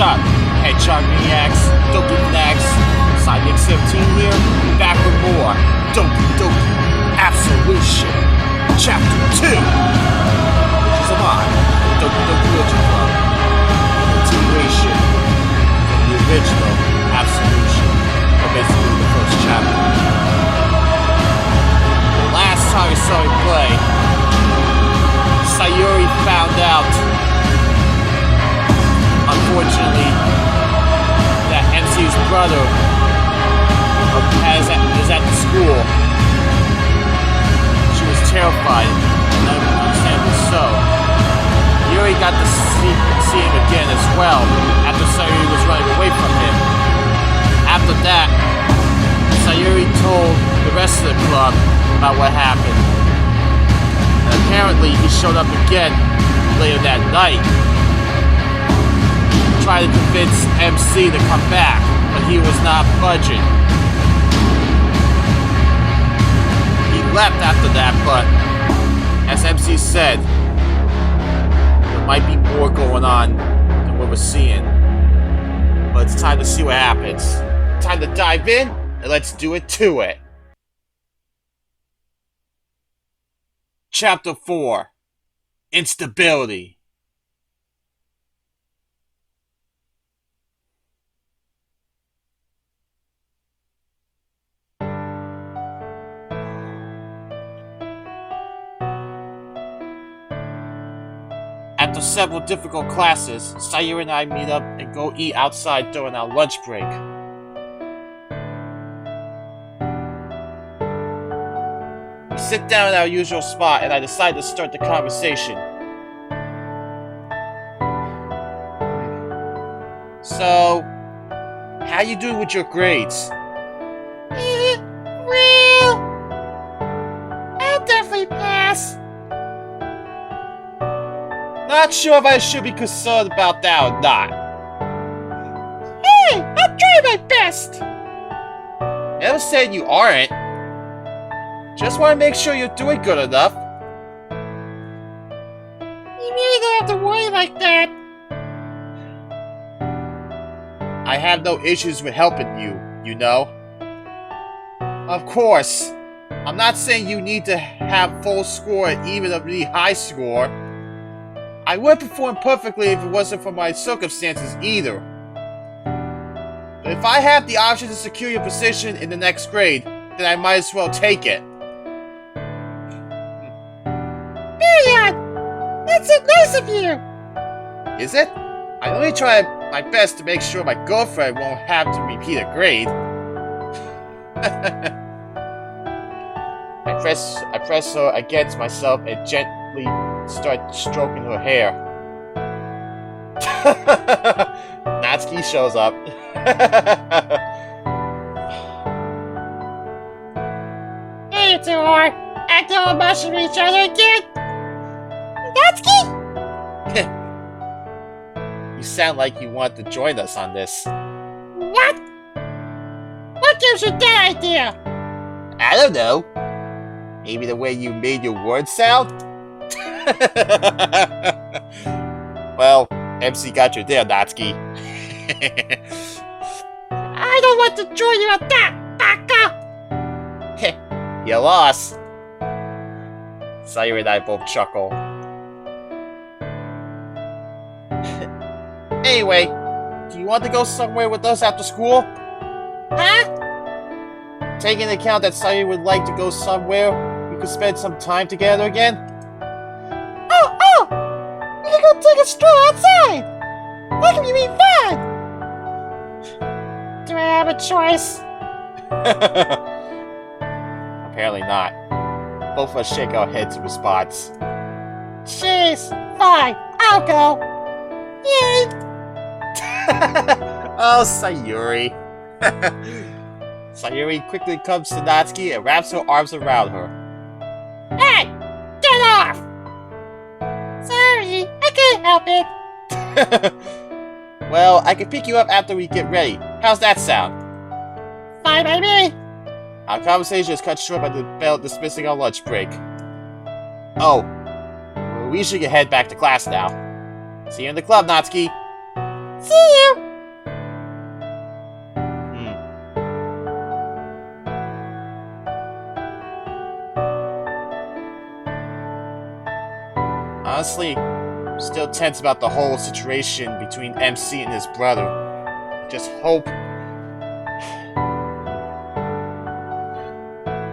up, Hedgehog Maniacs, Doki Flags, Psychic 17 here, back with more DDLC Absolution, Chapter 2, which is a mod, DDLC Legend Club, continuation of the original Absolution, or basically the first chapter. The last time we saw him play, Sayori found out, unfortunately, that MC's brother is at the school. She was terrified, and understandably so. Yuri got to see him again as well, after Sayori was running away from him. After that, Sayori told the rest of the club about what happened. And apparently, he showed up again later that night, trying to convince MC to come back, but he was not budging. He left after that, but as MC said, there might be more going on than what we're seeing. But it's time to see what happens. Time to dive in, and let's do it to it. Chapter 4, Instability. After several difficult classes, Sayori and I meet up and go eat outside during our lunch break. We sit down at our usual spot and I decide to start the conversation. So, how you doing with your grades? Well, I'll definitely pass. Not sure if I should be concerned about that or not. Hey, I'll try my best. Never said you aren't. Just want to make sure you're doing good enough. You really don't have to worry like that. I have no issues with helping you, you know. Of course, I'm not saying you need to have full score or even a really high score. I would perform perfectly if it wasn't for my circumstances either. But if I have the option to secure your position in the next grade, then I might as well take it. Baryon, that's so nice of you. Is it? I only try my best to make sure my girlfriend won't have to repeat a grade. I press her against myself and gently start stroking her hair. Natsuki shows up. Hey, you two are acting all mushing each other again. Natsuki? You sound like you want to join us on this. What? What gives you that idea? I don't know. Maybe the way you made your words sound? Well, MC got you there, Natsuki. I don't want to join you on that, Baka! You lost. Sayori and I both chuckle. Anyway, do you want to go somewhere with us after school? Huh? Taking into account that Sayori would like to go somewhere, we could spend some time together again? Oh! We can go take a stroll outside! That can be fun! Do I have a choice? Apparently not. Both of us shake our heads in response. Jeez, fine, I'll go. Yay! Oh, Sayori. Sayori quickly comes to Natsuki and wraps her arms around her. Hey! Get off! Sorry, I can't help it. Well, I can pick you up after we get ready. How's that sound? Fine by me. Our conversation is cut short by the bell dismissing our lunch break. Oh, we should head back to class now. See you in the club, Natsuki. See you. Honestly, I'm still tense about the whole situation between MC and his brother. Just hope.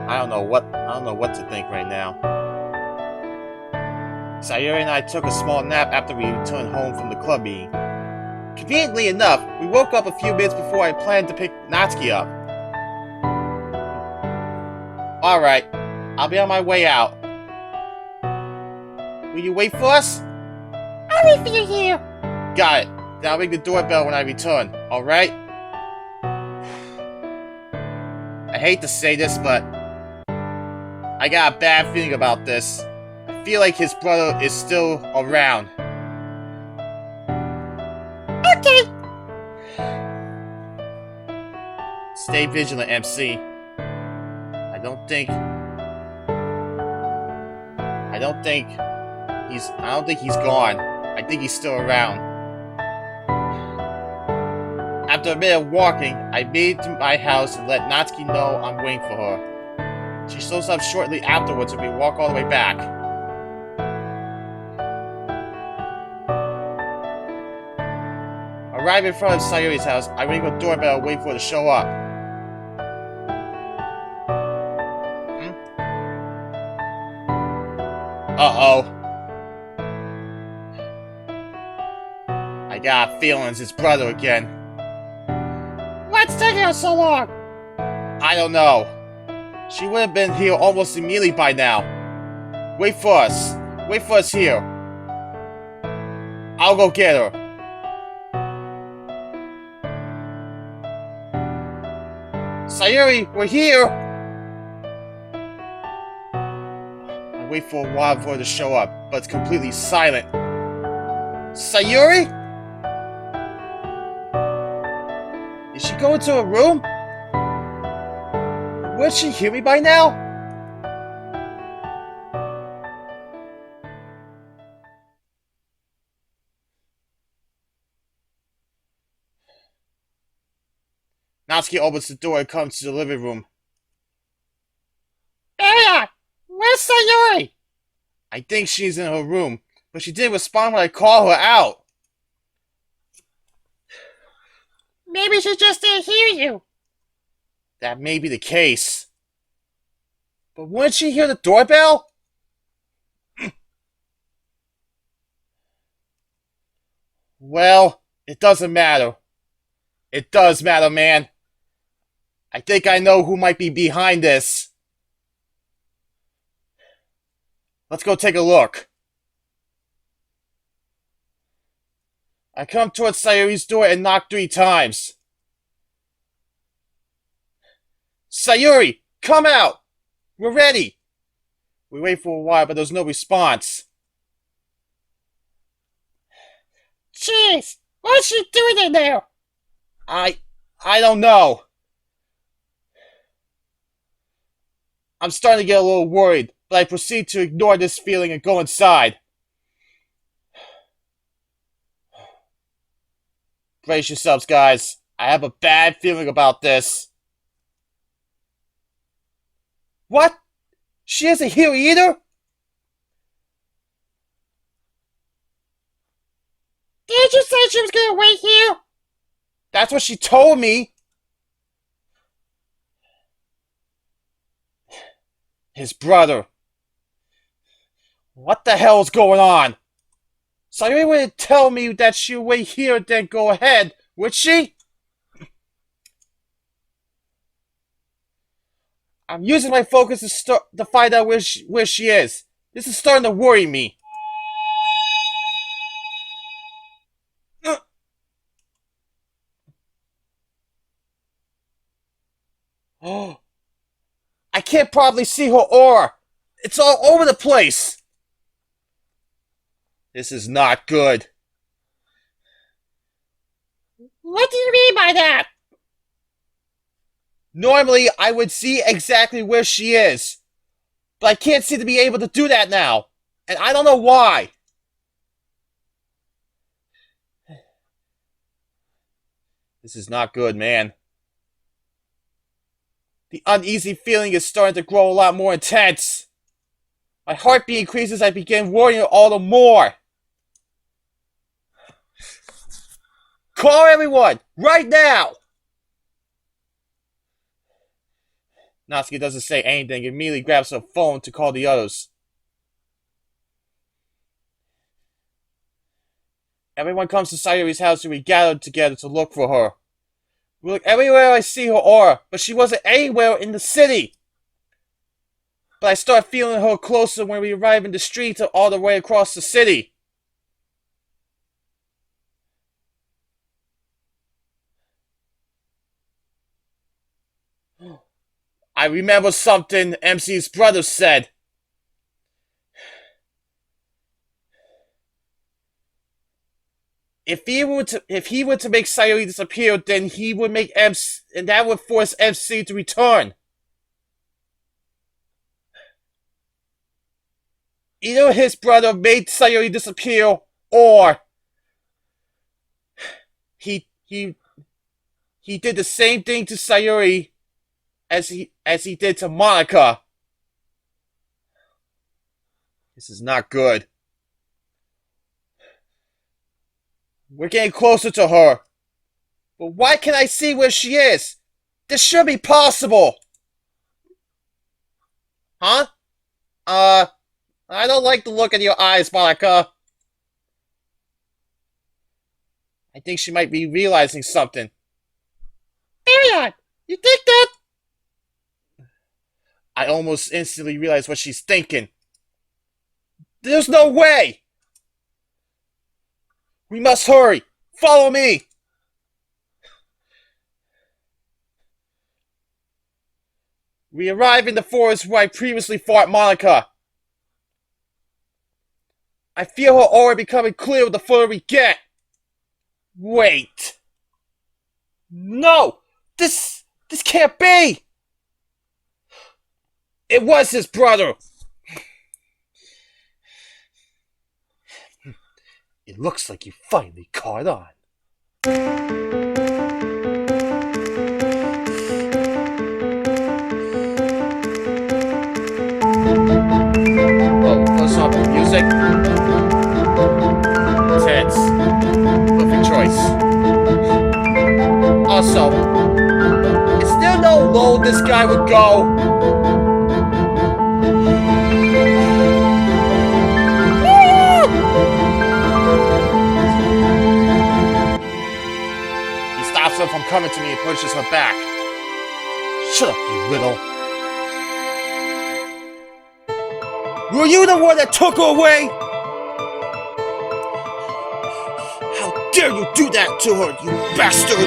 I don't know what to think right now. Sayori and I took a small nap after we returned home from the club meeting. Conveniently enough, we woke up a few minutes before I planned to pick Natsuki up. Alright, I'll be on my way out. Will you wait for us? I'll wait for you here. Got it. Then I'll ring the doorbell when I return, alright? I hate to say this, but I got a bad feeling about this. I feel like his brother is still around. Okay. Stay vigilant, MC. I don't think he's gone. I think he's still around. After a minute of walking, I made it to my house and let Natsuki know I'm waiting for her. She shows up shortly afterwards and we walk all the way back. Arriving in front of Sayori's house, I ring the doorbell and wait for her to show up. Uh-oh. I got feelings his brother again. What's taking us so long? I don't know. She would have been here almost immediately by now. Wait for us. Wait for us here. I'll go get her. Sayori, we're here! I wait for a while for her to show up, but it's completely silent. Sayori? Did she go into a room? Would she hear me by now? Natsuki opens the door and comes to the living room. Baryon, where's Sayori? I think she's in her room, but she didn't respond when I called her out. Maybe she just didn't hear you. That may be the case. But wouldn't she hear the doorbell? Well, it doesn't matter. It does matter, man. I think I know who might be behind this. Let's go take a look. I come towards Sayori's door and knock 3 times. Sayori, come out! We're ready! We wait for a while, but there's no response. Jeez, what's she doing in there? I don't know. I'm starting to get a little worried, but I proceed to ignore this feeling and go inside. Brace yourselves, guys. I have a bad feeling about this. What? She isn't here either? Did you say she was gonna wait here? That's what she told me. His brother. What the hell is going on? Sayori wouldn't tell me that she'll wait here and then go ahead, would she? I'm using my focus to find out where she is. This is starting to worry me. Oh, I can't probably see her aura. It's all over the place. This is not good. What do you mean by that? Normally, I would see exactly where she is. But I can't seem to be able to do that now. And I don't know why. This is not good, man. The uneasy feeling is starting to grow a lot more intense. My heartbeat increases, I begin worrying all the more. Call everyone! Right now! Natsuki doesn't say anything, immediately grabs her phone to call the others. Everyone comes to Sayori's house and we gather together to look for her. We look everywhere I see her aura, but she wasn't anywhere in the city. But I start feeling her closer when we arrive in the streets all the way across the city. I remember something MC's brother said. If he were to make Sayori disappear, then he would make MC, and that would force MC to return. Either his brother made Sayori disappear, or he did the same thing to Sayori as he did to Monica. This is not good. We're getting closer to her. But why can't I see where she is? This should be possible. Huh? I don't like the look in your eyes, Monica. I think she might be realizing something. Baryon, you think that? I almost instantly realize what she's thinking. There's no way! We must hurry! Follow me! We arrive in the forest where I previously fought Monica. I feel her aura becoming clearer the further we get. Wait. No! This can't be! It was his brother! It looks like you finally caught on. Oh, let's stop the music. Tense. Perfect choice. Also, is there no low this guy would go? From coming to me and pushes her back. Shut up, you little. Were you the one that took her away? How dare you do that to her, you bastard!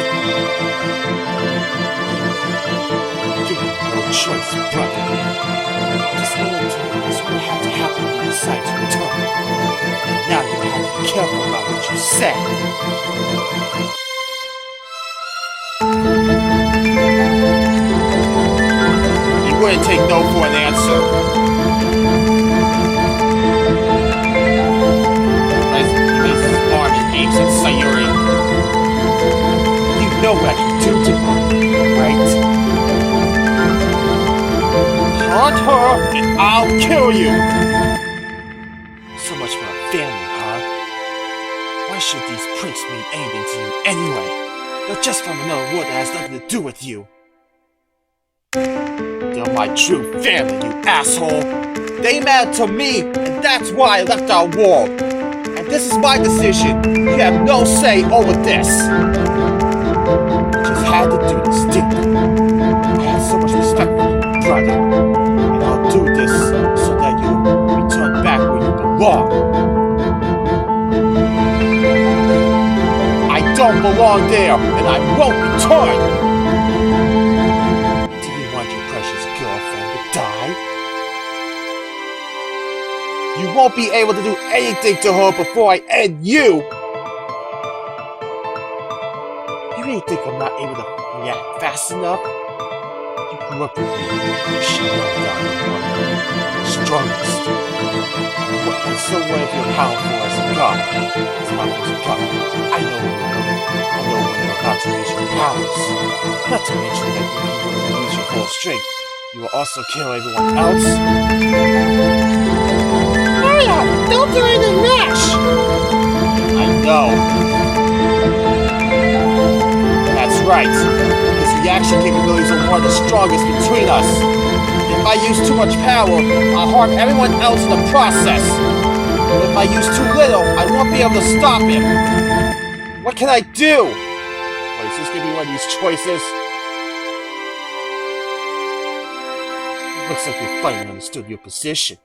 You have no choice, brother. This would have to happen when you decide to return. And now you have to be careful about what you say. He wouldn't take no for an answer. As he raises his arm and aims at Sayori. You know what I can do to her, right? Haunt her and I'll kill you! So much for a family, huh? Why should these pranks mean anything to you anyway? They're just from another world that has nothing to do with you. They're my true family, you asshole. They matter to me, and that's why I left our world. And this is my decision. You have no say over this. I just had to do this, didn't I? I have so much respect for you, brother. And I'll do this so that you return back where you belong. I don't belong there, and I won't return! Do you want your precious girlfriend to die? You won't be able to do anything to her before I end you! You really think I'm not able to react fast enough? You grew up with me. You should know that I'm one of the strongest. What So what if you're powerful as a god? As powerful as a god. I know when you're about to use your powers. Not to mention that if you were to use your full strength, you will also kill everyone else. Mario, don't do anything rash! I know. That's right. His reaction capabilities are one of the strongest between us. If I use too much power, I'll harm everyone else in the process. But if I use too little, I won't be able to stop him. What can I do? Wait, is this gonna be one of these choices? Looks like you finally understood your position.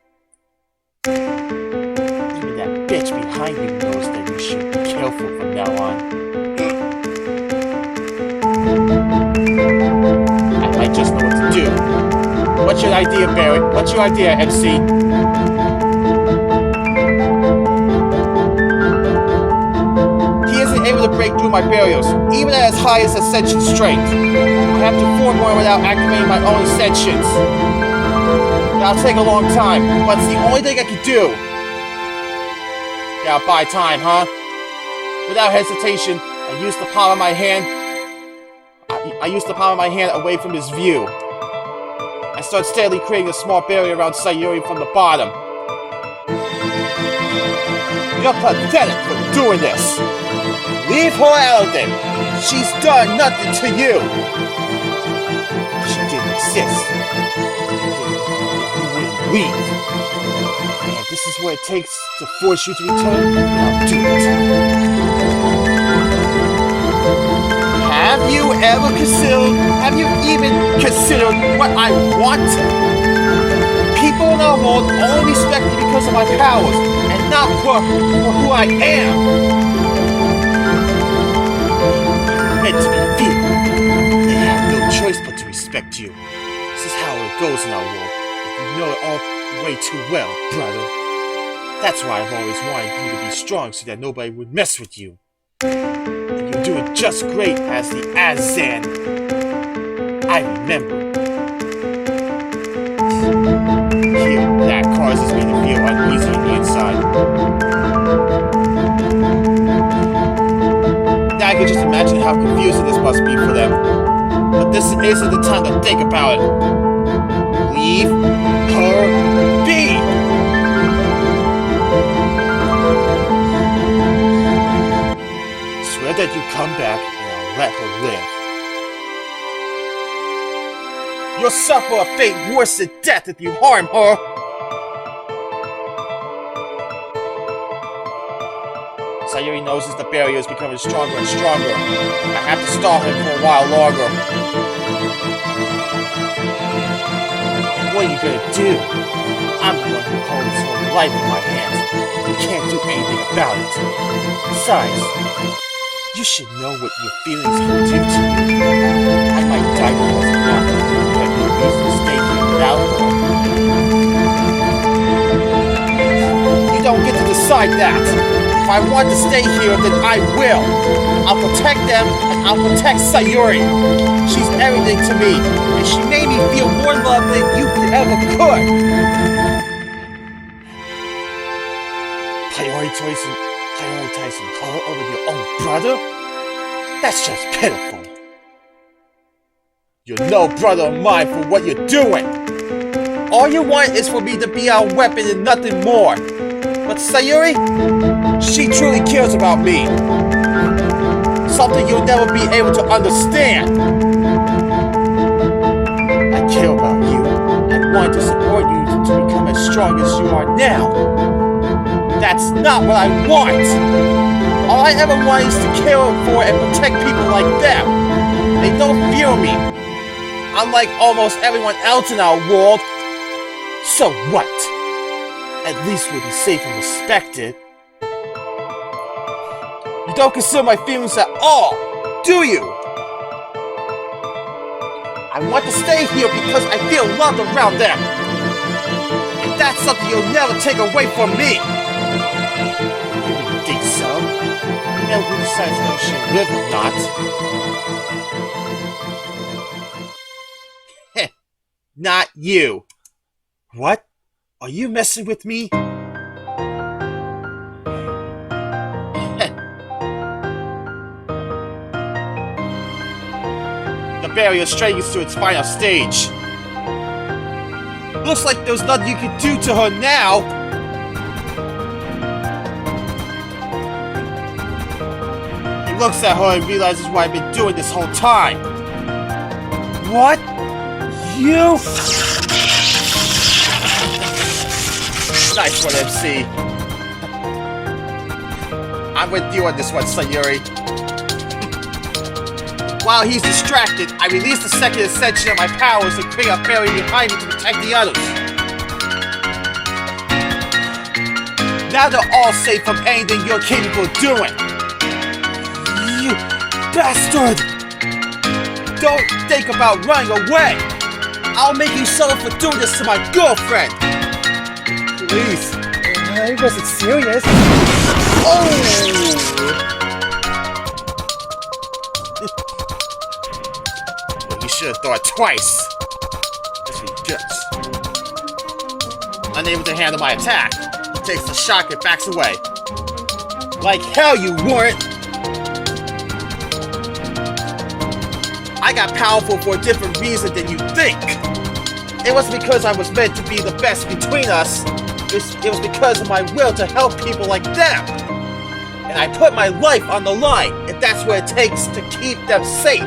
Even that bitch behind you knows that you should be careful from now on. I might just know what to do. What's your idea, Barry? What's your idea, MC? He isn't able to break through my barriers, even at his highest ascension strength. I have to form more without activating my own ascensions. That'll take a long time, but it's the only thing I can do. Yeah, buy time, huh? Without hesitation, I use the palm of my hand. I use the palm of my hand away from his view. I start steadily creating a small barrier around Sayori from the bottom. You're pathetic for doing this. Leave her out of it. She's done nothing to you. If she didn't exist, you wouldn't leave. And if this is what it takes to force you to return, then I'll do it. Have you even considered what I want? People in our world only respect me because of my powers, and not for who I am. You're meant to be feared. They have no choice but to respect you. This is how it goes in our world. You know it all way too well, brother. That's why I've always wanted you to be strong so that nobody would mess with you. And you're doing just great as the Azan. I remember. Hearing that causes me to feel uneasy on the inside. Now I can just imagine how confusing this must be for them. But this isn't the time to think about it. Leave her be! Swear that you come back and I'll let her live. You'll suffer a fate worse than death if you harm her! Sayori knows as the barrier is becoming stronger and stronger. I have to stall him for a while longer. What are you gonna do? I'm the one who holds her life in my hands. You can't do anything about it. Besides, you should know what your feelings can do to you. I might die because of that. You have no reason to stay here without her. You don't get to decide that. If I want to stay here, then I will. I'll protect them, and I'll protect Sayori. She's everything to me, and she made me feel more love than you ever could. Prioritizing her over your own brother? That's just pitiful. You're no brother of mine for what you're doing. All you want is for me to be our weapon and nothing more. But Sayori, she truly cares about me. Something you'll never be able to understand. I care about you. I want to support you to become as strong as you are now. That's not what I want. All I ever want is to care for and protect people like them. They don't fear me. Unlike almost everyone else in our world. So what? At least we'll be safe and respected. You don't consider my feelings at all, do you? I want to stay here because I feel loved around them. And that's something you'll never take away from me. You really think so? You know who decides whether she'll live or not. Heh, not you. What? Are you messing with me? barrier straightens to its final stage. Looks like there's nothing you can do to her now. He looks at her and realizes what I've been doing this whole time. What? You? Nice one, MC. I'm with you on this one, Sayori. While he's distracted, I release the second ascension of my powers and create a barrier behind me to protect the others. Now they're all safe from anything you're capable of doing. You bastard! Don't think about running away! I'll make you suffer for doing this to my girlfriend! Please. I wasn't serious. Oh! You should have thought twice. That's what he gets. Unable to handle my attack, he takes the shock and backs away. Like hell you weren't! I got powerful for a different reason than you think. It wasn't because I was meant to be the best between us. It was because of my will to help people like them. And I put my life on the line, if that's what it takes to keep them safe.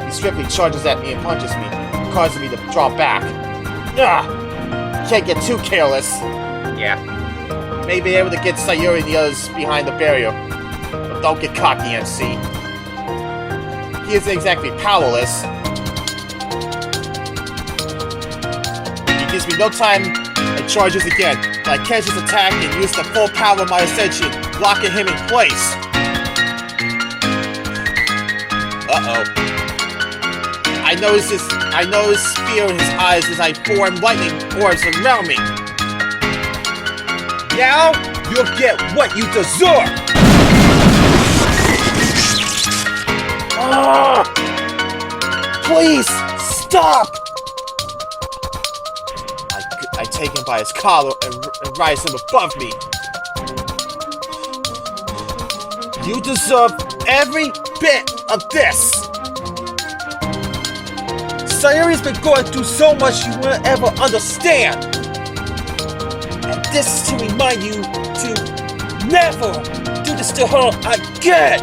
He swiftly charges at me and punches me, causing me to draw back. Ugh! Can't get too careless. Yeah. You may be able to get Sayori and the others behind the barrier, but don't get cocky, MC. He isn't exactly powerless. He gives me no time and charges again, but I catch his attack and use the full power of my ascension, locking him in place. Uh-oh. I notice fear in his eyes as I form lightning orbs around me. Now, you'll get what you deserve! Please, stop! I take him by his collar and rise him above me. You deserve every bit of this! Sayori's been going through so much you won't ever understand! And this is to remind you to never do this to her again!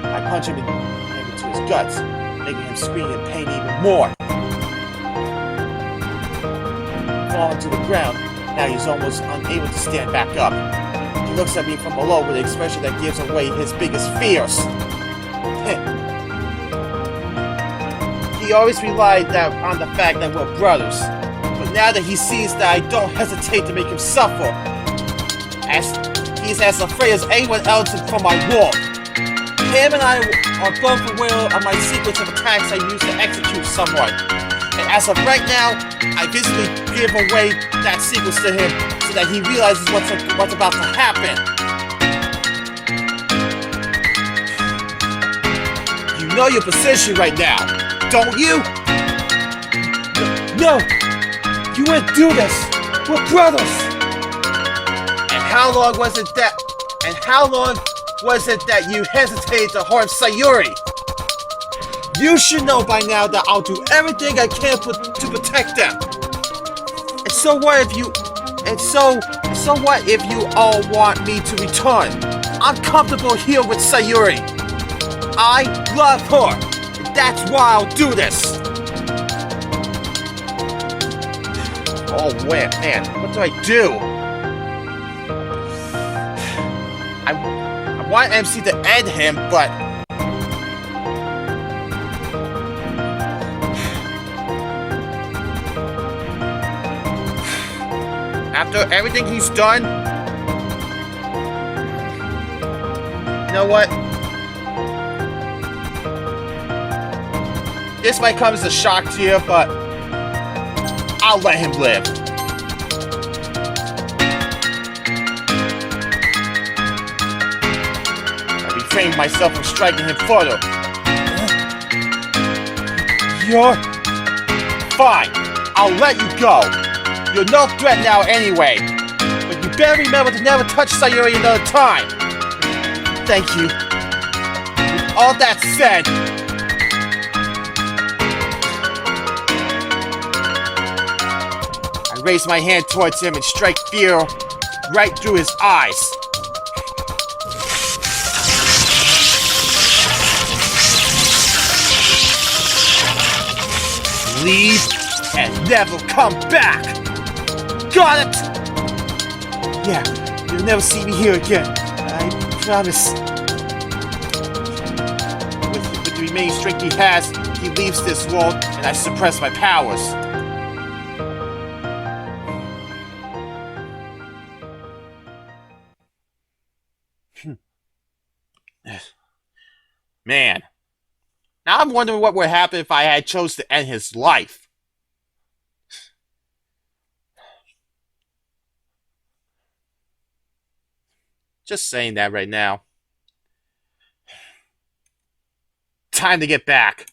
I punch him into his guts, making him scream in pain even more. Falling to the ground, now he's almost unable to stand back up. He looks at me from below with an expression that gives away his biggest fears. He always relied on the fact that we're brothers, but now that he sees that I don't hesitate to make him suffer, as he's as afraid as anyone else from my war. Him and I are both aware of my sequence of attacks I use to execute someone. And as of right now, I visibly give away that sequence to him so that he realizes what's about to happen. You know your position right now, don't you? No! You wouldn't do this! We're brothers! And how long was it that you hesitated to harm Sayori? You should know by now that I'll do everything I can to protect them. And so what if you all want me to return? I'm comfortable here with Sayori. I love her, and that's why I'll do this. Oh man, what do I do? I want MC to end him, but after everything he's done, you know what? This might come as a shock to you, but I'll let him live. I refrained myself from striking him further. You're fine. I'll let you go. You're no threat now anyway. But you better remember to never touch Sayori another time. Thank you. With all that said, I raise my hand towards him and strike fear right through his eyes. Leave and never come back! Got it! Yeah, you'll never see me here again. I promise. With the remaining strength he has, he leaves this world and I suppress my powers. Man. Now I'm wondering what would happen if I had chose to end his life. Just saying that right now. Time to get back.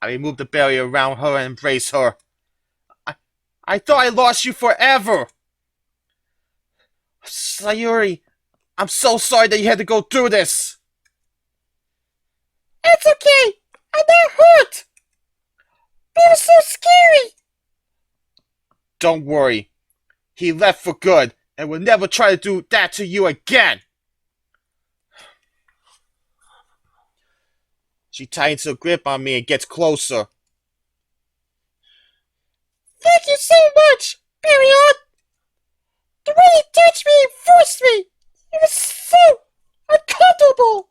I remove the barrier around her and embrace her. I thought I lost you forever. Sayori, I'm so sorry that you had to go through this. It's okay. I'm not hurt. It was so scary. Don't worry. He left for good and will never try to do that to you again. She tightens her grip on me and gets closer. Thank you so much, Baryon. The way you touched me and forced me, it was so uncomfortable.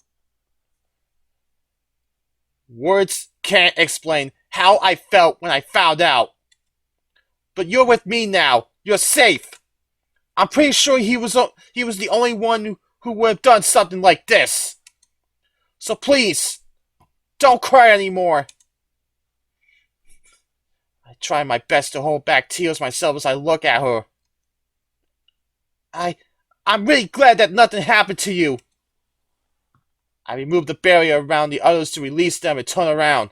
Words can't explain how I felt when I found out. But you're with me now. You're safe. I'm pretty sure he was the only one who would have done something like this. So please, don't cry anymore. I try my best to hold back tears myself as I look at her. I'm really glad that nothing happened to you. I remove the barrier around the others to release them and turn around.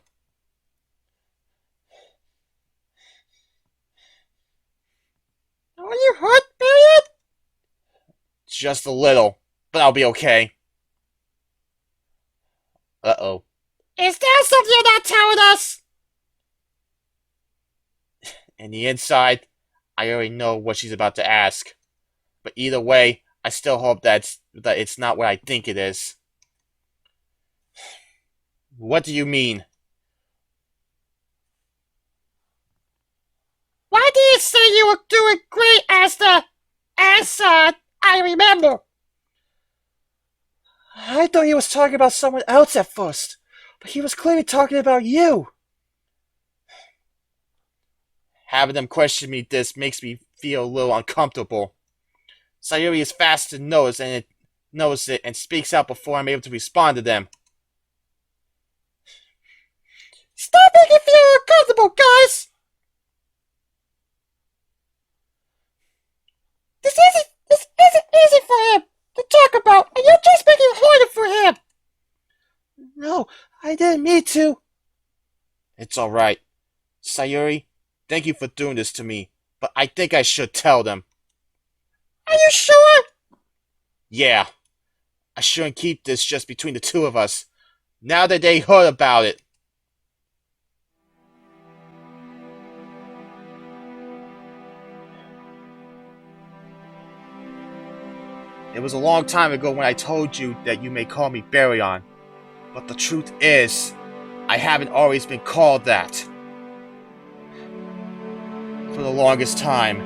Are you hurt, Baryon? Just a little, but I'll be okay. Uh-oh. Is there something you're not telling us? In the inside, I already know what she's about to ask. But either way, I still hope that it's not what I think it is. What do you mean? Why did you say you were doing great as I remember? I thought he was talking about someone else at first, but he was clearly talking about you. Having them question me this makes me feel a little uncomfortable. Sayori is fast to notice it and speaks out before I'm able to respond to them. Stop making me feel uncomfortable, guys! This isn't easy for him to talk about, and you're just making it harder for him. No, I didn't mean to. It's alright. Sayori, thank you for doing this to me, but I think I should tell them. Are you sure? Yeah. I shouldn't keep this just between the two of us. Now that they heard about it. It was a long time ago when I told you that you may call me Baryon. But the truth is, I haven't always been called that. For the longest time,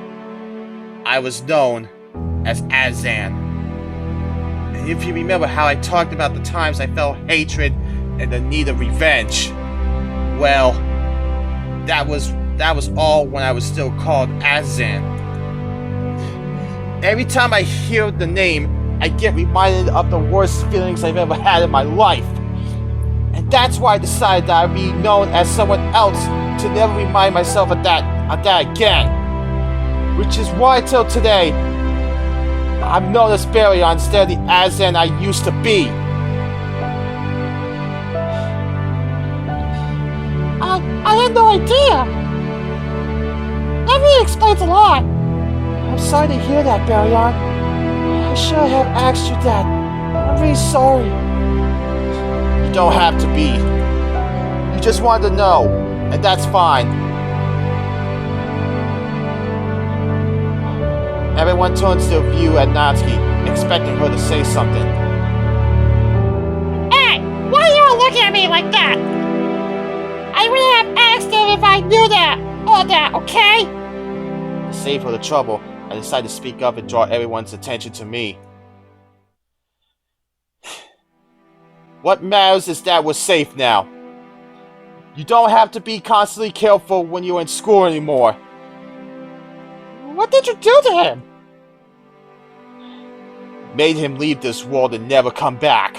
I was known as Azan. And if you remember how I talked about the times I felt hatred and the need of revenge, well, that was all when I was still called Azan. Every time I hear the name, I get reminded of the worst feelings I've ever had in my life. And that's why I decided that I'd be known as someone else to never remind myself of that again. Which is why till today, I'm known as Baryon instead of the Azan I used to be. I had no idea. That really explains a lot. I'm sorry to hear that, Baryon. I should have asked you that. I'm really sorry. You don't have to be. You just wanted to know, and that's fine. Everyone turns their view at Natsuki, expecting her to say something. Hey, why are you all looking at me like that? I would have asked him if I knew all that, okay? To save her the trouble, I decided to speak up and draw everyone's attention to me. What matters is that we're safe now. You don't have to be constantly careful when you're in school anymore. What did you do to him? Made him leave this world and never come back.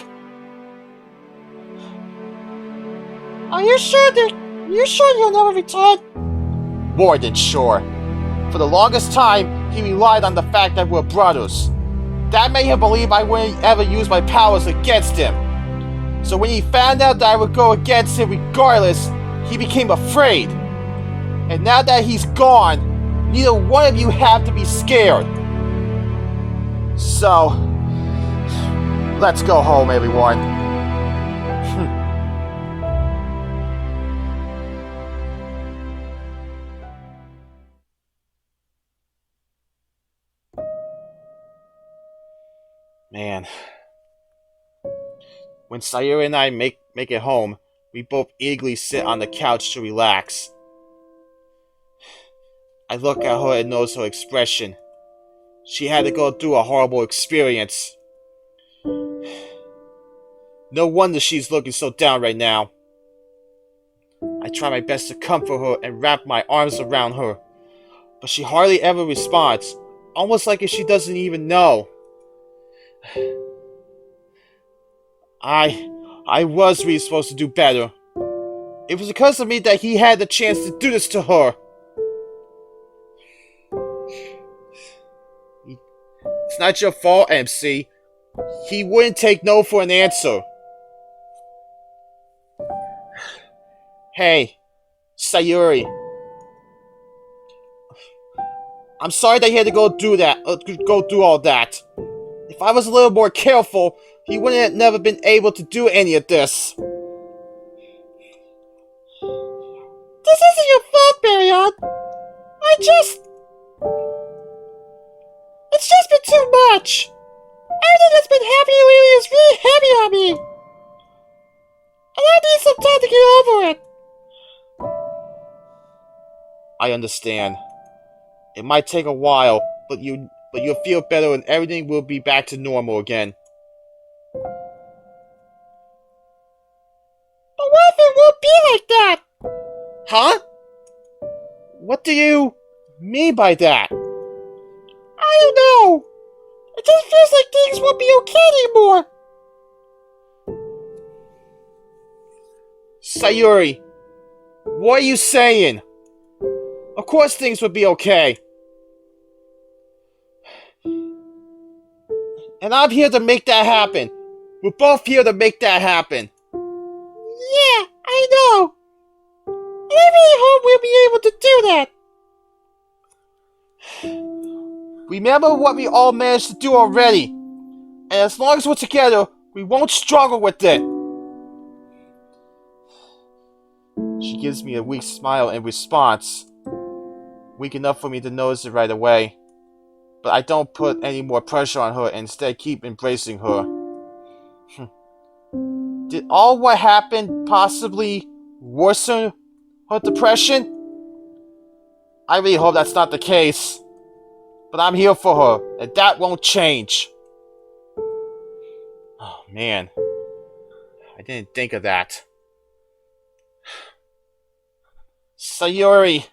Are you sure you'll never return? More than sure. For the longest time, he relied on the fact that we're brothers. That made him believe I wouldn't ever use my powers against him. So when he found out that I would go against him regardless, he became afraid. And now that he's gone, neither one of you have to be scared. So, let's go home, everyone. Man. When Sayori and I make it home, we both eagerly sit on the couch to relax. I look at her and notice her expression. She had to go through a horrible experience. No wonder she's looking so down right now. I try my best to comfort her and wrap my arms around her, but she hardly ever responds, almost like if she doesn't even know. I was really supposed to do better. It was because of me that he had the chance to do this to her. It's not your fault, MC. He wouldn't take no for an answer. Hey, Sayori. I'm sorry that he had to go through all that. If I was a little more careful, he wouldn't have never been able to do any of this. This isn't your fault, Baryon. It's just been too much. Everything that's been happening lately is really heavy on me. And I need some time to get over it. I understand. It might take a while, but you'll feel better and everything will be back to normal again. But what if it won't be like that? Huh? What do you mean by that? I don't know. It just feels like things won't be okay anymore. Sayori, what are you saying? Of course things would be okay. And I'm here to make that happen. We're both here to make that happen. Yeah, I know. And I really hope we'll be able to do that. Remember what we all managed to do already. And as long as we're together, we won't struggle with it. She gives me a weak smile in response. Weak enough for me to notice it right away. But I don't put any more pressure on her and instead keep embracing her. Did all what happened possibly worsen her depression? I really hope that's not the case. But I'm here for her, and that won't change. Oh man, I didn't think of that. Sayori,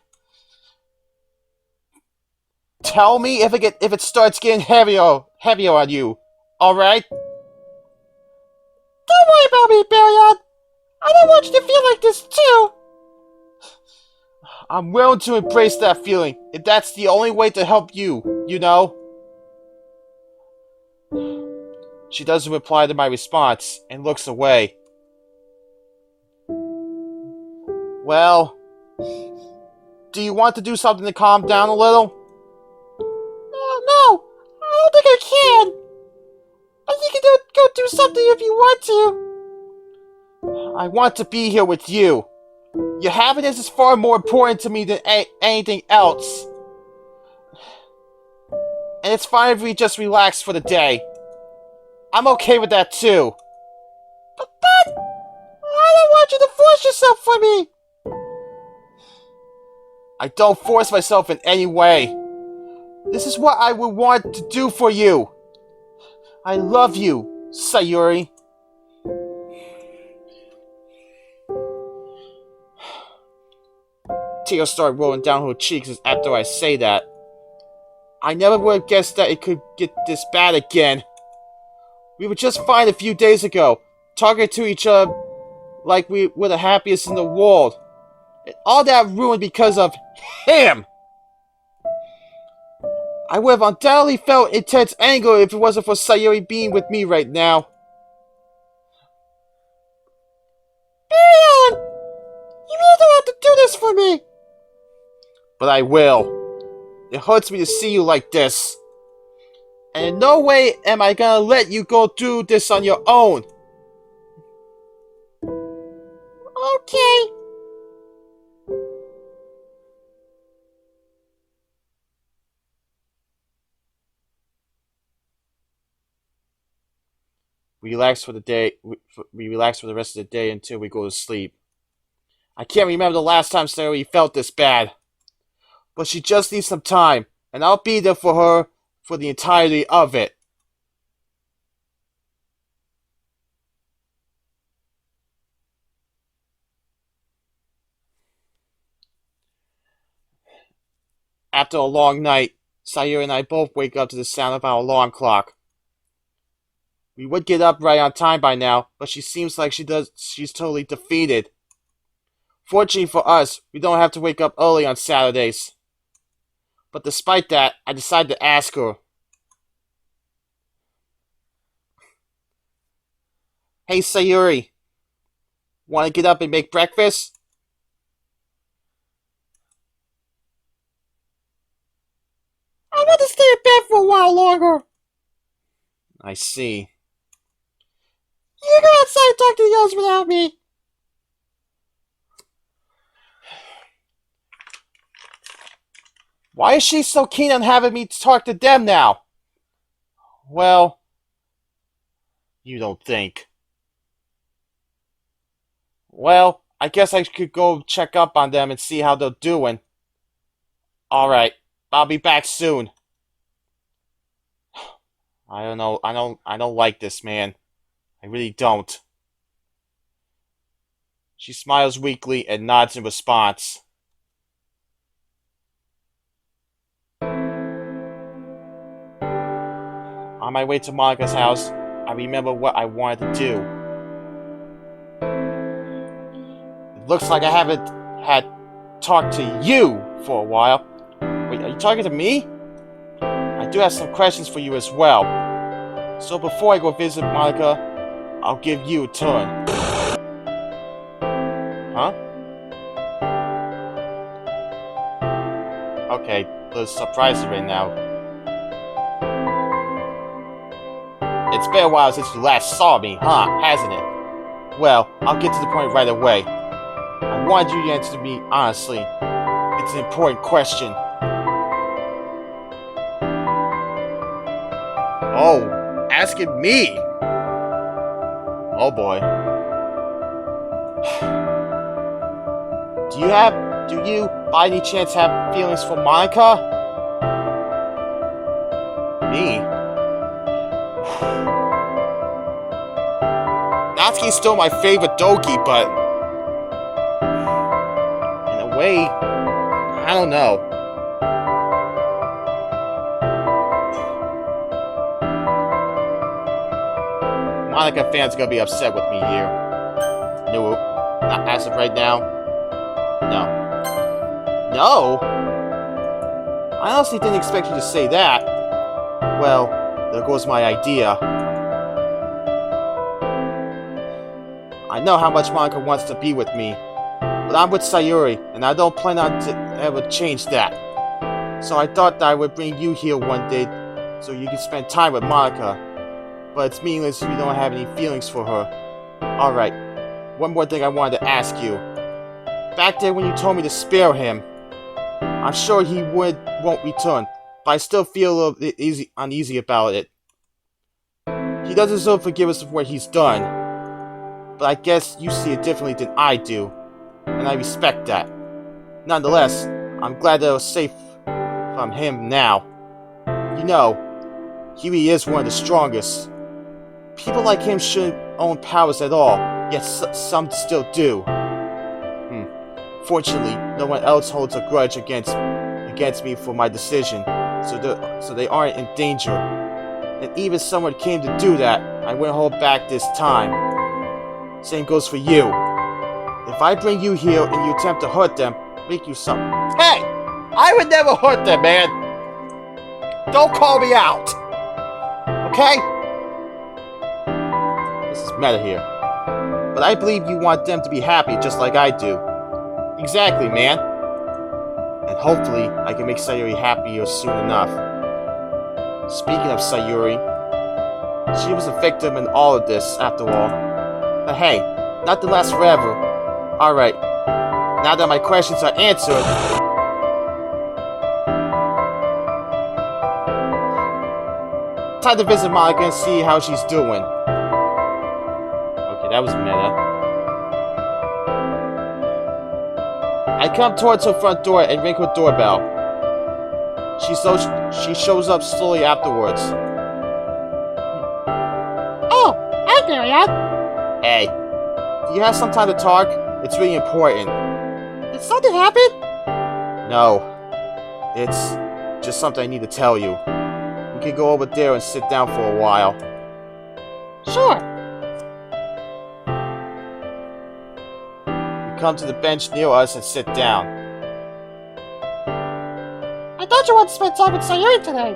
tell me if it starts getting heavier on you. All right? Don't worry about me, Baryon. I don't want you to feel like this too. I'm willing to embrace that feeling, if that's the only way to help you, you know? She doesn't reply to my response and looks away. Well, Do you want to do something to calm down a little? No, I don't think I can. But you can go do something if you want to. I want to be here with you. Your happiness is far more important to me than anything else. And it's fine if we just relax for the day. I'm okay with that too. But I don't want you to force yourself for me. I don't force myself in any way. This is what I would want to do for you. I love you, Sayori. Tears start rolling down her cheeks after I say that. I never would have guessed that it could get this bad again. We were just fine a few days ago, talking to each other like we were the happiest in the world. And all that ruined because of him! I would have undoubtedly felt intense anger if it wasn't for Sayori being with me right now. Baryon! You really don't have to do this for me! But I will. It hurts me to see you like this. And in no way am I gonna let you go through this on your own. Okay. We relax for the day. We relax for the rest of the day until we go to sleep. I can't remember the last time Sayori felt this bad. But she just needs some time, and I'll be there for her for the entirety of it. After a long night, Sayori and I both wake up to the sound of our alarm clock. We would get up right on time by now, but she seems like she's totally defeated. Fortunately for us, we don't have to wake up early on Saturdays. But despite that, I decided to ask her. Hey Sayori, want to get up and make breakfast? I want to stay in bed for a while longer. I see. You go outside and talk to the others without me. Why is she so keen on having me talk to them now? Well, you don't think. Well, I guess I could go check up on them and see how they're doing. Alright, I'll be back soon. I don't know, I don't like this, man. I really don't. She smiles weakly and nods in response. On my way to Monica's house, I remember what I wanted to do. It looks like I haven't had talked to you for a while. Wait, are you talking to me? I do have some questions for you as well. So before I go visit Monica, I'll give you a turn. Huh? Okay, let's surprise you right now. It's been a while since you last saw me, huh? Hasn't it? Well, I'll get to the point right away. I wanted you to answer me honestly. It's an important question. Oh, asking me? Oh boy. Do you, by any chance, have feelings for Monica? Me? Natsuki's still my favorite Doki, but in a way, I don't know. Monica fans gonna be upset with me here. No, not as of right now. No. No? I honestly didn't expect you to say that. Well, there goes my idea. I know how much Monica wants to be with me, but But I'm with Sayori, and I don't plan on to ever change that. So I thought that I would bring you here one day so you can spend time with Monica. But it's meaningless if you don't have any feelings for her. Alright, one more thing I wanted to ask you. Back there when you told me to spare him, I'm sure he won't return, but I still feel a little bit uneasy about it. He doesn't deserve forgiveness for what he's done, but I guess you see it differently than I do, and I respect that. Nonetheless, I'm glad that I was safe from him now. You know, he really is one of the strongest. People like him shouldn't own powers at all, yet some still do. Fortunately, no one else holds a grudge against me for my decision, so they aren't in danger. And even if someone came to do that, I wouldn't hold back this time. Same goes for you. If I bring you here and you attempt to hurt them, make you something. Hey! I would never hurt them, man! Don't call me out! Okay? This is meta here. But I believe you want them to be happy just like I do. Exactly, man. And hopefully, I can make Sayori happier soon enough. Speaking of Sayori, she was a victim in all of this, after all. But hey, not to last forever. Alright, now that my questions are answered, time to visit Monica and see how she's doing. Okay, that was meta. I come towards her front door and ring her doorbell. She shows up slowly afterwards. Oh, hi, Baryon. Hey, do you have some time to talk? It's really important. Did something happen? No, it's just something I need to tell you. We can go over there and sit down for a while. Sure. We come to the bench near us and sit down. I thought you wanted to spend time with Sayori today.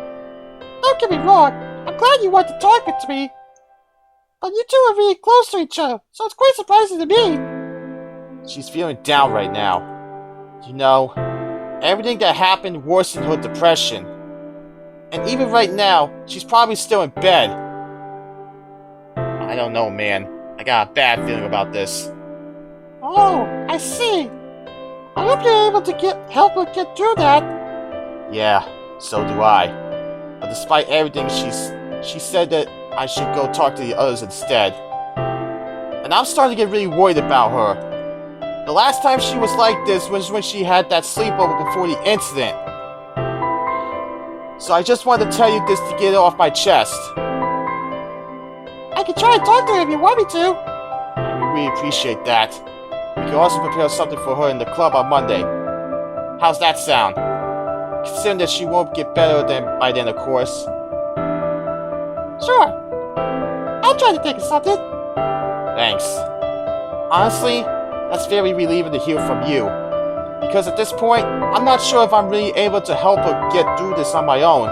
Don't get me wrong, I'm glad you want to talk to me. But you two are really close to each other, so it's quite surprising to me. She's feeling down right now. You know, everything that happened worsened her depression. And even right now, she's probably still in bed. I don't know, man. I got a bad feeling about this. Oh, I see. I hope you're able to help her get through that. Yeah, so do I. But despite everything, she said that I should go talk to the others instead. And I'm starting to get really worried about her. The last time she was like this was when she had that sleepover before the incident. So I just wanted to tell you this to get it off my chest. I can try and talk to her if you want me to. I would really appreciate that. We can also prepare something for her in the club on Monday. How's that sound? Considering that she won't get better by then, of course. Sure. I'll try to think of something. Thanks. Honestly, that's very relieving to hear from you. Because at this point, I'm not sure if I'm really able to help her get through this on my own.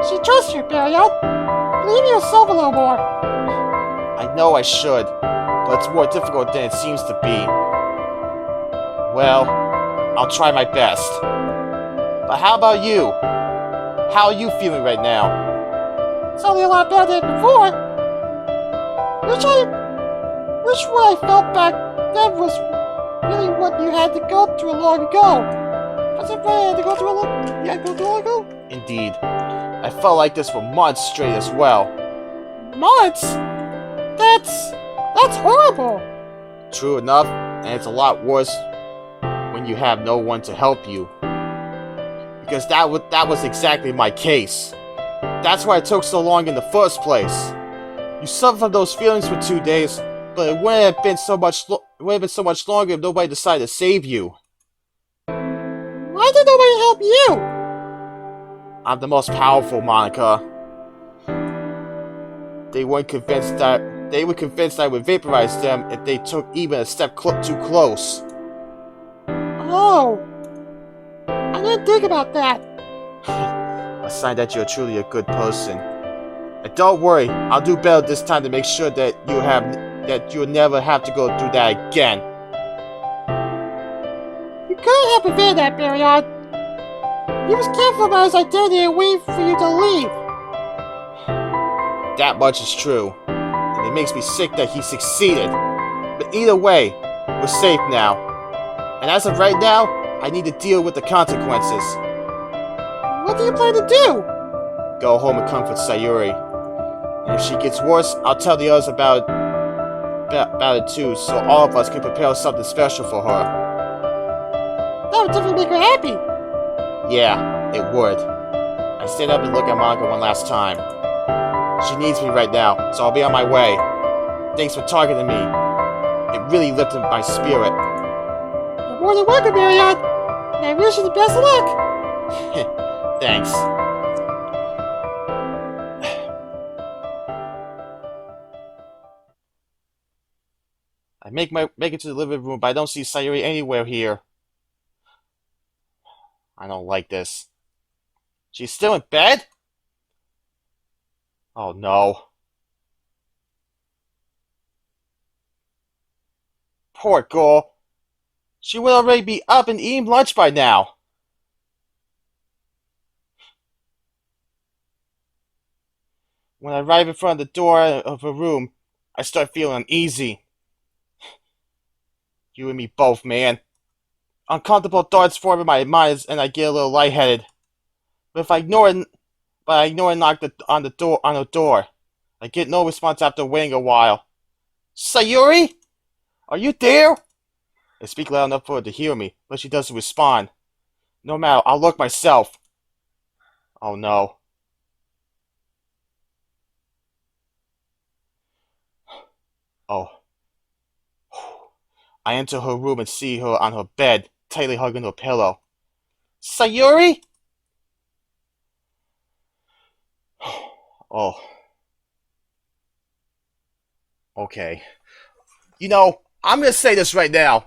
She trusts you, Baryon. Believe in yourself a little more. I know I should, but it's more difficult than it seems to be. Well, I'll try my best. But how about you? How are you feeling right now? It's only a lot better than before. Wish what I felt back then was really what you had to go through long ago. Was it what I had to go through long ago? Indeed. I felt like this for months straight as well. Months? That's horrible. True enough, and it's a lot worse when you have no one to help you. Because that was exactly my case. That's why it took so long in the first place. You suffered from those feelings for 2 days, but it wouldn't have been so much longer if nobody decided to save you. Why did nobody help you? I'm the most powerful, Monica. They were convinced I would vaporize them if they took even a step too close. Oh, I didn't think about that. A sign that you're truly a good person. And don't worry, I'll do better this time to make sure that you'll never have to go through that again. could have prevented that, Baryon. You was careful about his identity and waited for you to leave. That much is true, and it makes me sick that he succeeded. But either way, we're safe now. And as of right now, I need to deal with the consequences. What do you plan to do? Go home and comfort Sayori. And if she gets worse, I'll tell the others about it too, so all of us can prepare something special for her. That would definitely make her happy. Yeah, it would. I stayed up and looked at Monica one last time. She needs me right now, so I'll be on my way. Thanks for talking to me. It really lifted my spirit. You're more than welcome, Baryon. And I wish you the best of luck. Thanks. I make it to the living room, but I don't see Sayori anywhere here. I don't like this. She's still in bed? Oh no. Poor girl. She would already be up and eating lunch by now. When I arrive in front of the door of her room, I start feeling uneasy. You and me both, man. Uncomfortable thoughts form in my mind and I get a little lightheaded. But if I ignore it and knock on the door, I get no response after waiting a while. Sayori? Are you there? I speak loud enough for her to hear me, but she doesn't respond. No matter, I'll look myself. Oh no. Oh. I enter her room and see her on her bed, tightly hugging her pillow. Sayori? Oh. Okay. You know, I'm gonna say this right now.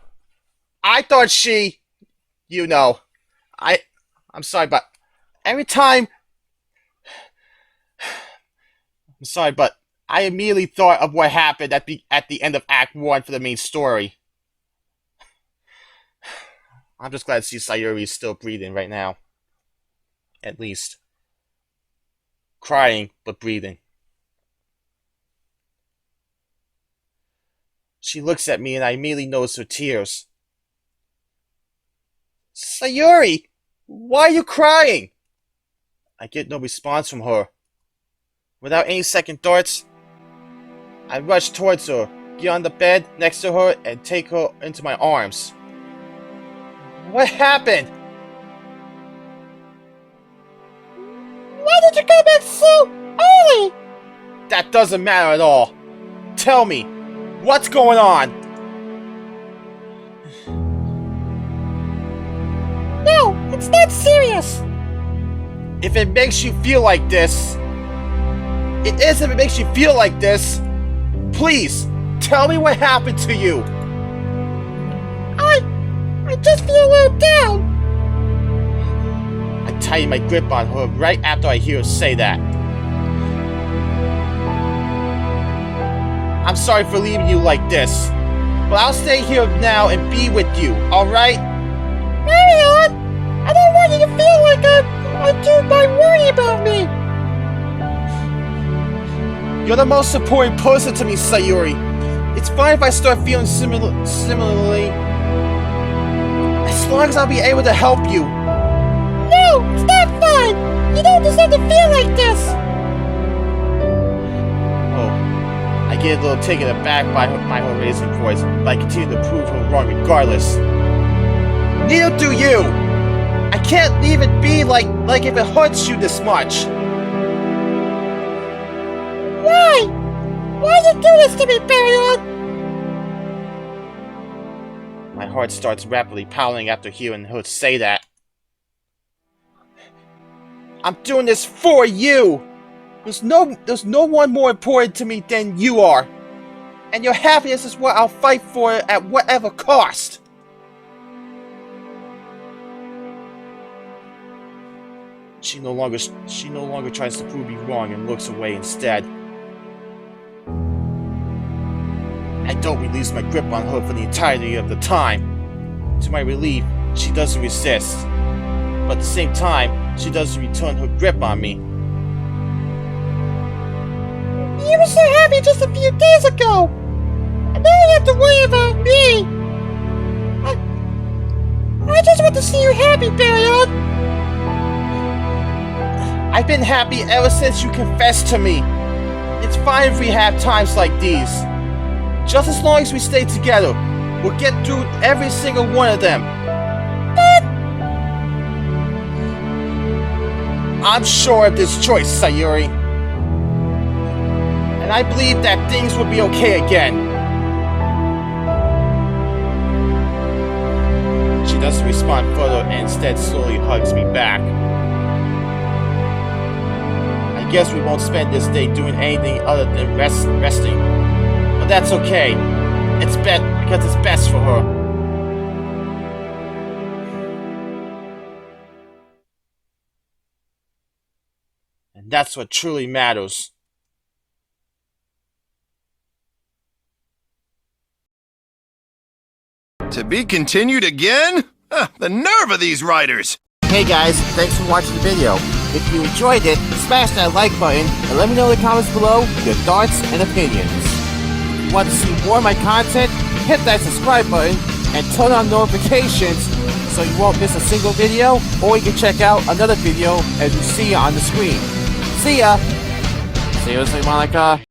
I thought she... I'm sorry, but every time... I'm sorry, but I immediately thought of what happened at the end of Act 1 for the main story. I'm just glad to see Sayori is still breathing right now. At least. Crying, but breathing. She looks at me and I immediately notice her tears. Sayori! Why are you crying? I get no response from her. Without any second thoughts, I rush towards her, get on the bed next to her, and take her into my arms. What happened? Why did you come back so early? That doesn't matter at all. Tell me, what's going on? No, it's not serious. If it makes you feel like this, it is if it makes you feel like this, please, tell me what happened to you. I just feel a little down. I tighten my grip on her right after I hear her say that. I'm sorry for leaving you like this, but I'll stay here now and be with you, alright? Baryon, I don't want you to feel like I do by worrying about me. You're the most important person to me, Sayori. It's fine if I start feeling similarly. As long as I'll be able to help you. No, it's not fine. You don't deserve to feel like this. Oh, I get a little taken aback by her raising voice, but I continue to prove her wrong regardless. Neither do you. I can't leave it be like if it hurts you this much. Why? Why you do this to me, Baryon? My heart starts rapidly pounding after hearing her say that. I'm doing this for you! There's no one more important to me than you are. And your happiness is what I'll fight for at whatever cost. She no longer tries to prove me wrong and looks away instead. I don't release my grip on her for the entirety of the time. To my relief, she doesn't resist. But at the same time, she doesn't return her grip on me. You were so happy just a few days ago! And now you have to worry about me! I just want to see you happy, Baryon! I've been happy ever since you confessed to me. It's fine if we have times like these. Just as long as we stay together, we'll get through every single one of them. But... I'm sure of this choice, Sayori. And I believe that things will be okay again. She doesn't respond further and instead slowly hugs me back. I guess we won't spend this day doing anything other than resting. But that's okay. It's because it's best for her. And that's what truly matters. To be continued again? The nerve of these writers! Hey guys, thanks for watching the video. If you enjoyed it, smash that like button and let me know in the comments below your thoughts and opinions. If you want to see more of my content, hit that subscribe button and turn on notifications so you won't miss a single video, or you can check out another video as you see on the screen. See ya! Seriously, Monica?